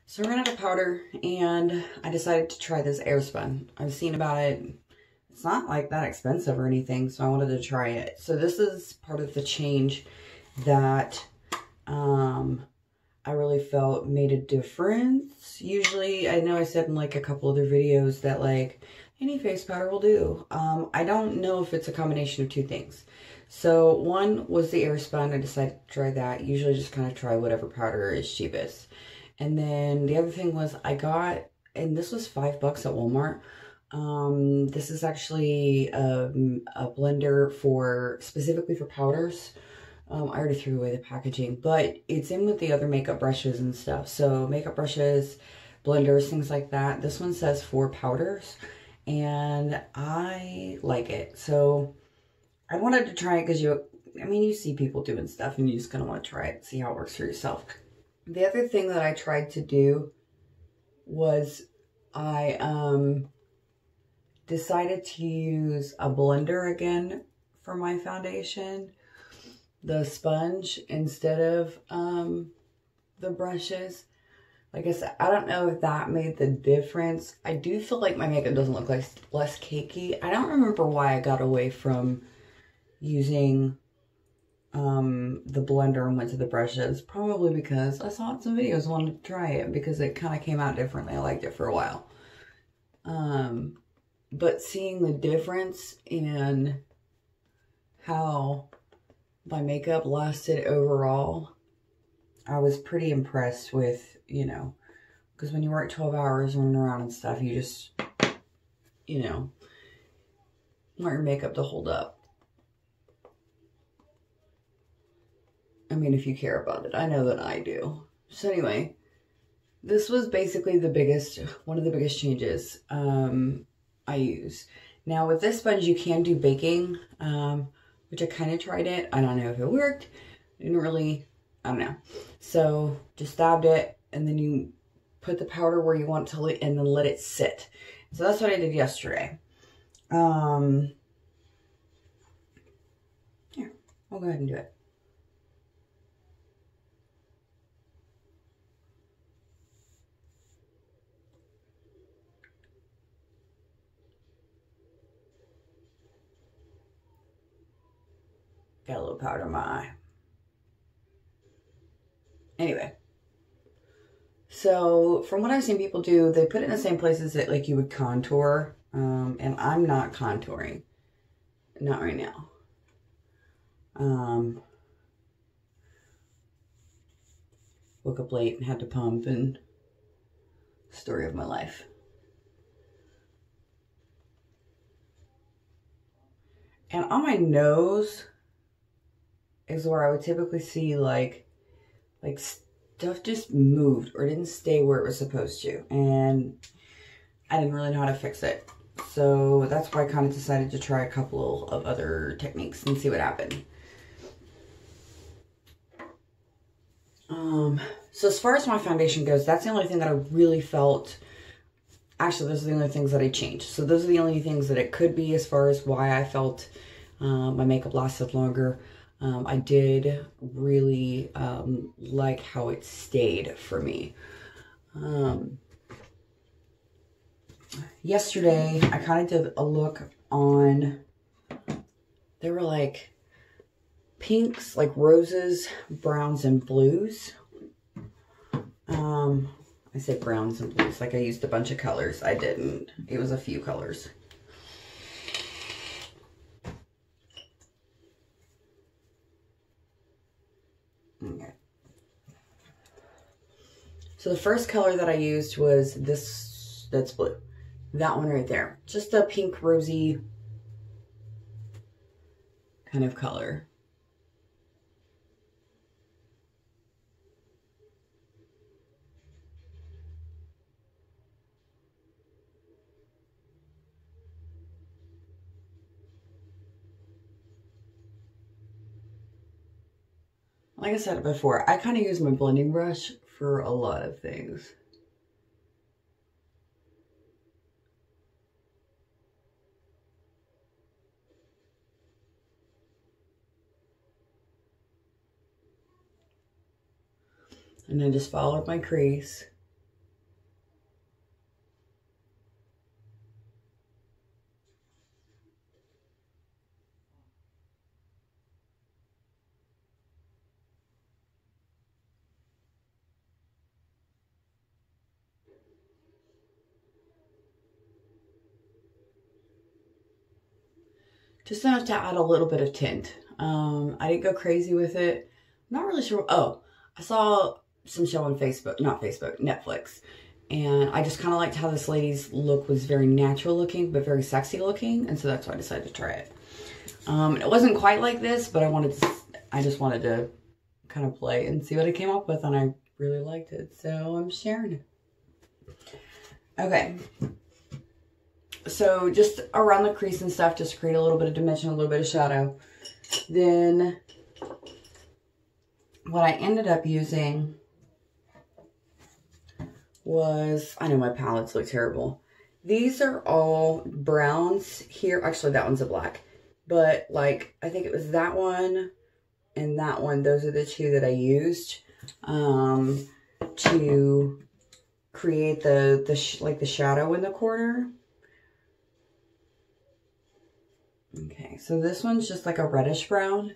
So I ran out of powder and I decided to try this Airspun. I've seen about it. It's not like that expensive or anything, so I wanted to try it. So this is part of the change that I really felt made a difference. Usually, I know I said in like a couple other videos that like any face powder will do. I don't know if it's a combination of two things. So one was the Airspun. I decided to try that. Usually just kind of try whatever powder is cheapest. And then the other thing was I got, and this was $5 at Walmart. This is actually a blender for, specifically for powders. I already threw away the packaging, but it's in with the other makeup brushes and stuff. So makeup brushes, blenders, things like that. This one says for powders, and I like it. So I wanted to try it because you see people doing stuff and you just kind of want to try it, see how it works for yourself. The other thing that I tried to do was I decided to use a blender again for my foundation, the sponge instead of the brushes. Like I said, I don't know if that made the difference. I do feel like my makeup doesn't look like less cakey. I don't remember why I got away from using the blender and went to the brushes. Probably because I saw it in some videos and wanted to try it because it kind of came out differently. I liked it for a while. But seeing the difference in how my makeup lasted overall, I was pretty impressed with, because when you work 12 hours running around and stuff, you just, want your makeup to hold up. I mean, if you care about it. I know that I do. So anyway, this was basically one of the biggest changes I use. Now with this sponge, you can do baking, which I kind of tried it. I don't know if it worked. Didn't really, I don't know. So just dabbed it, and then you put the powder where you want to, and then let it sit. So that's what I did yesterday. Here, I'll go ahead and do it. Got a little powder in my eye. Anyway. So from what I've seen people do, they put it in the same places that like you would contour. And I'm not contouring. Not right now. Woke up late and had to pump, and story of my life. And on my nose is where I would typically see like stuff just moved or didn't stay where it was supposed to. And I didn't really know how to fix it. So that's why I kind of decided to try a couple of other techniques and see what happened. So as far as my foundation goes, that's the only thing that I really felt. Actually, those are the only things that I changed. So those are the only things that it could be as far as why I felt my makeup lasted longer. I did really like how it stayed for me. Yesterday, I kind of did a look on, there were like pinks, like roses, browns, and blues. I said browns and blues, like I used a bunch of colors. I didn't. It was a few colors. Okay. So the first color that I used was this, that's blue. That one right there. Just a pink rosy kind of color. Like I said before, I kind of use my blending brush for a lot of things. And I just followed my crease. Just enough to add a little bit of tint. I didn't go crazy with it. I'm not really sure. Oh, I saw some show on Facebook, not Facebook, Netflix. And I just kind of liked how this lady's look was very natural looking, but very sexy looking. And so that's why I decided to try it. It wasn't quite like this, but I just wanted to kind of play and see what I came up with. And I really liked it. So I'm sharing it. Okay. So just around the crease and stuff, just create a little bit of dimension, a little bit of shadow. Then what I ended up using was, I know my palettes look terrible. These are all browns here. Actually, that one's a black. But like, I think it was that one and that one. Those are the two that I used to create the shadow in the corner. Okay, so this one's just like a reddish brown.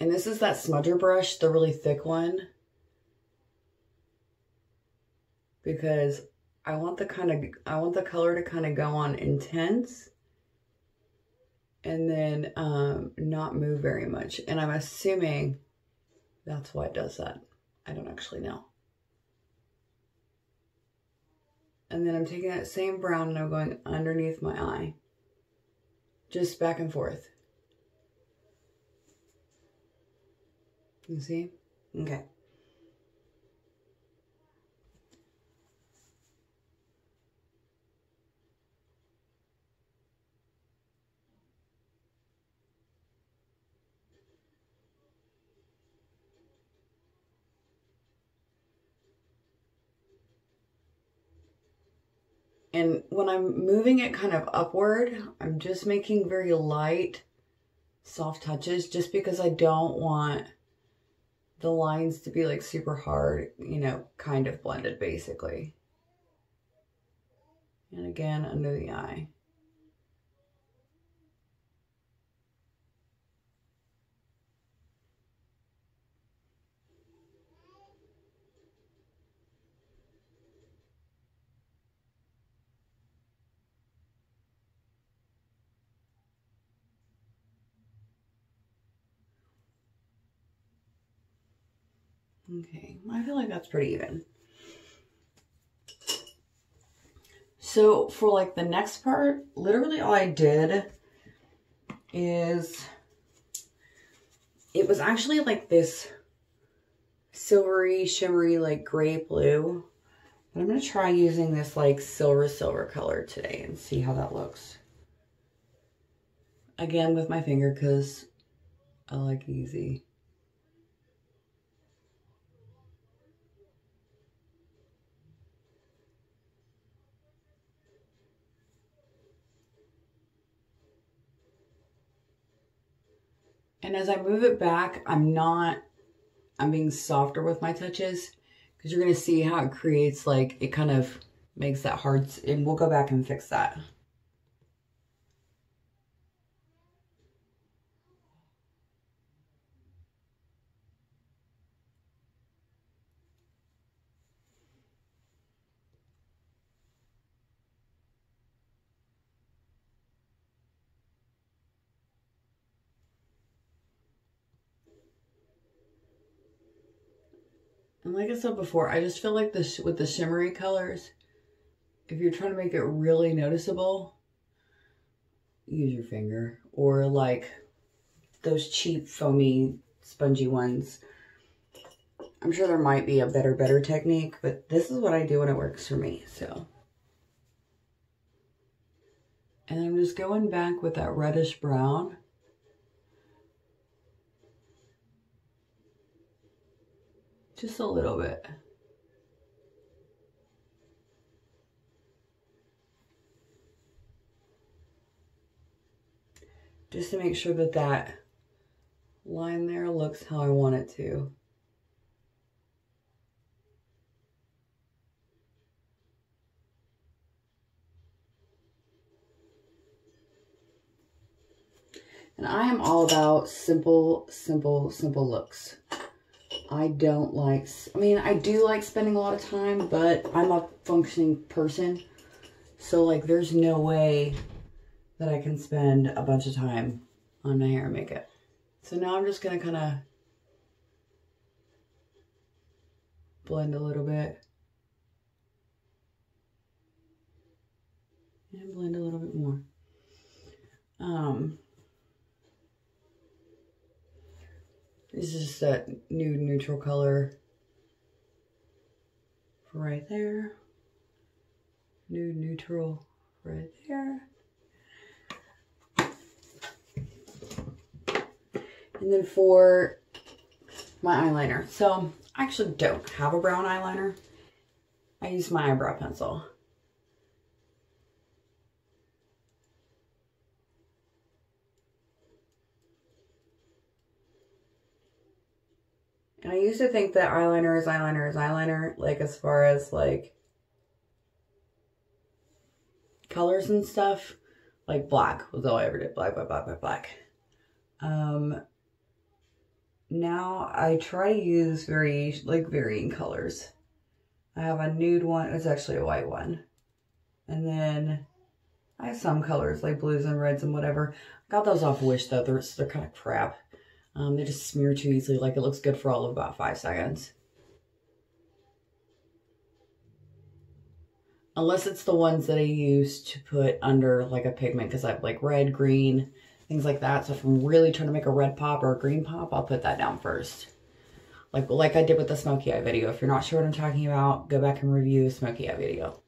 And this is that smudger brush, the really thick one. Because I want the color to kind of go on intense. And then not move very much. And I'm assuming that's why it does that. I don't actually know. And then I'm taking that same brown and I'm going underneath my eye. Just back and forth. You see? Okay. And when I'm moving it kind of upward, I'm just making very light, soft touches just because I don't want the lines to be like super hard, you know, kind of blended basically. And again, under the eye. Okay, I feel like that's pretty even. So for like the next part, literally all I did is, it was actually like this silvery, shimmery, like gray blue. But I'm going to try using this like silver color today and see how that looks. Again with my finger because I like easy. And as I move it back, I'm being softer with my touches because you're going to see how it creates, like, it kind of makes that hard, and we'll go back and fix that. And like I said before, I just feel like this with the shimmery colors, if you're trying to make it really noticeable, use your finger, or like those cheap foamy spongy ones. I'm sure there might be a better technique, but this is what I do when it works for me. So, and I'm just going back with that reddish brown. Just a little bit. Just to make sure that that line there looks how I want it to. And I am all about simple looks. I don't like, I mean, I do like spending a lot of time, but I'm a functioning person. So like there's no way that I can spend a bunch of time on my hair and makeup. So now I'm just gonna kind of blend a little bit. And blend a little bit more. This is just that nude neutral color right there. Nude neutral right there. And then for my eyeliner. So I actually don't have a brown eyeliner. I use my eyebrow pencil. And I used to think that eyeliner is eyeliner is eyeliner, like as far as like colors and stuff. Like black was all I ever did, black, black, black, black, black. Now I try to use varying colors. I have a nude one, it's actually a white one. And then I have some colors like blues and reds and whatever. I got those off Wish though, they're kind of crap. They just smear too easily, like it looks good for all of about 5 seconds. Unless it's the ones that I use to put under like a pigment, because I have like red, green, things like that. So if I'm really trying to make a red pop or a green pop, I'll put that down first. Like I did with the smoky eye video. If you're not sure what I'm talking about, go back and review a smoky eye video.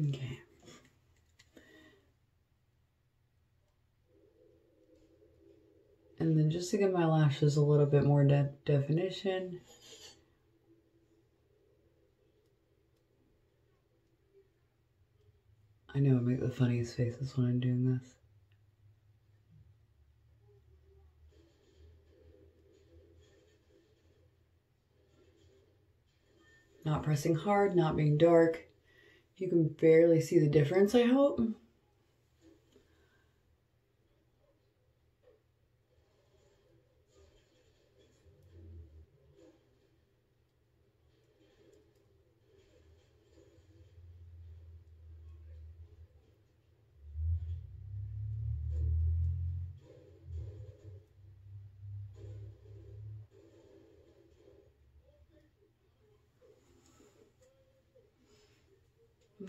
Okay. And then just to give my lashes a little bit more definition. I know I make the funniest faces when I'm doing this. Not pressing hard, not being dark. You can barely see the difference, I hope.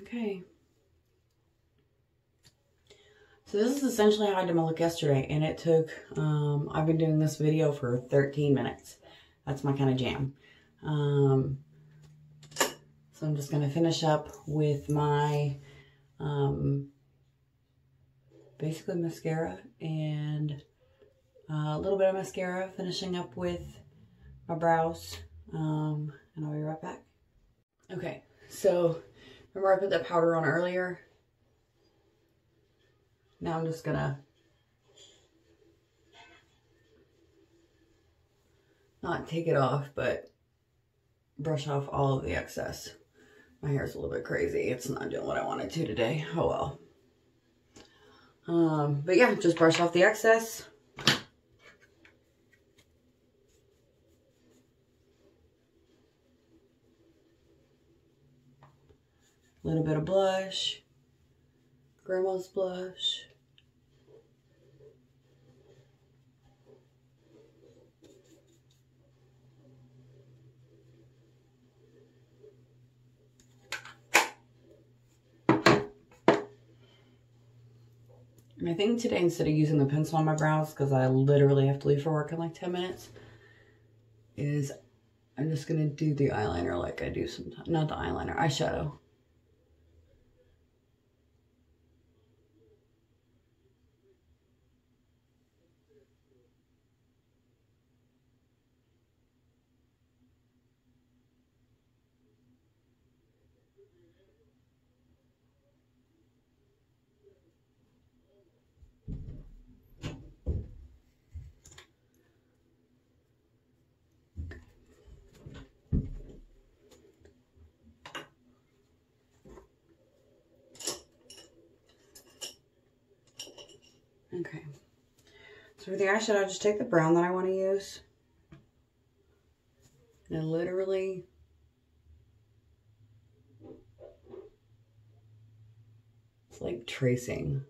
Okay. So this is essentially how I did my look yesterday, and it took, I've been doing this video for 13 minutes. That's my kind of jam. So I'm just going to finish up with my, basically mascara and a little bit of mascara, finishing up with my brows, and I'll be right back. Okay, so remember I put that powder on earlier? Now I'm just gonna not take it off, but brush off all of the excess. My hair's a little bit crazy. It's not doing what I wanted to today. Oh well. But yeah, just brush off the excess. A little bit of blush. Grandma's blush. And I think today, instead of using the pencil on my brows, because I literally have to leave for work in like 10 minutes, is I'm just going to do the eyeliner like I do sometimes. Not the eyeliner, eyeshadow. Okay, so for the eyeshadow, I just take the brown that I want to use. And literally, it's like tracing.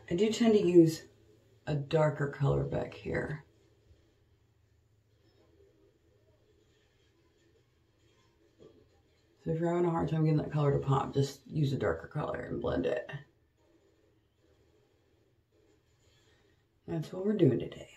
I do tend to use a darker color back here. So if you're having a hard time getting that color to pop, just use a darker color and blend it. That's what we're doing today.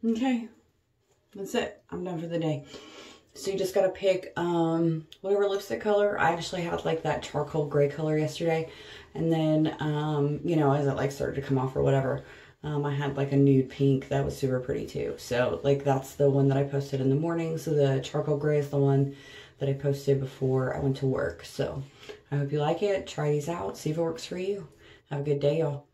Okay, that's it. I'm done for the day. So you just gotta pick whatever lipstick color. I actually had like that charcoal gray color yesterday, and then you know, as it like started to come off or whatever, I had like a nude pink that was super pretty too. So like that's the one that I posted in the morning. So the charcoal gray is the one that I posted before I went to work. So I hope you like it. Try these out, see if it works for you. Have a good day, y'all.